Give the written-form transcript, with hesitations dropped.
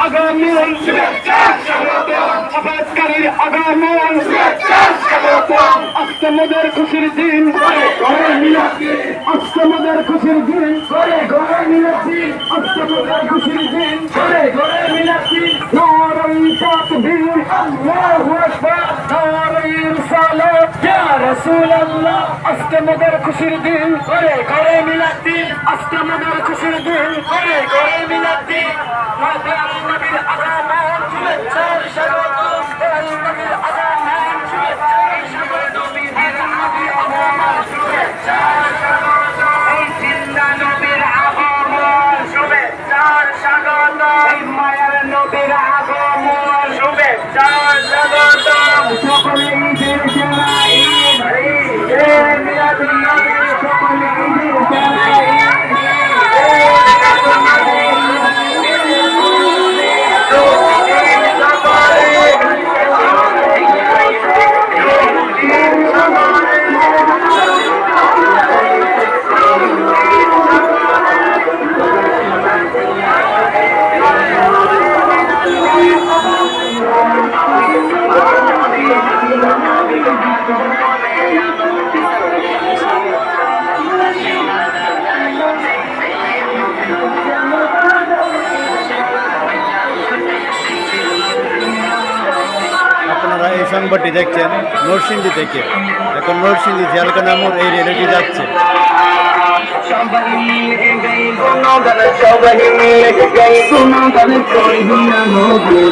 আগামীর আবাদকারীর আগামীর আজকে মোদের খুশির দিন, আজকে মোদের খুশির দিন, আজকে মোদের খুশির দিন, নারাই তাকবীর, আল্লাহু আকবার, নারাই রিসালাত, ইয়া রাসূলুল্লাহ। আজকে মোদের খুশির দিন, ঘরে মিলাদ দিন, আজকে মোদের খুশির দিন, ঘরে মিলাদ দিন। নবীর আগমন শুভেচ্ছার স্বাগতম, নবীর আগমন শুভেচ্ছার স্বাগতম, নবীর আগমন শুভেচ্ছার স্বাগতম, জিন্দা নবীর আগমন শুভেচ্ছার স্বাগতম, মায়ার নবীর আগমন শুভেচ্ছার স্বাগতম। সকলে ঈদের জানাই, ঈদের মিলাদুন নবী, সকলে ঈদের জানাই। আপনারা এই সংবাদটি দেখছেন নরসিংদী থেকে। এখন নরসিংদী জেলখানা মোড় এই রেলটি যাচ্ছে। সবাই মিলে গাই গুণগান, সবাই মিলে গাই গুণগান, করি না নবী,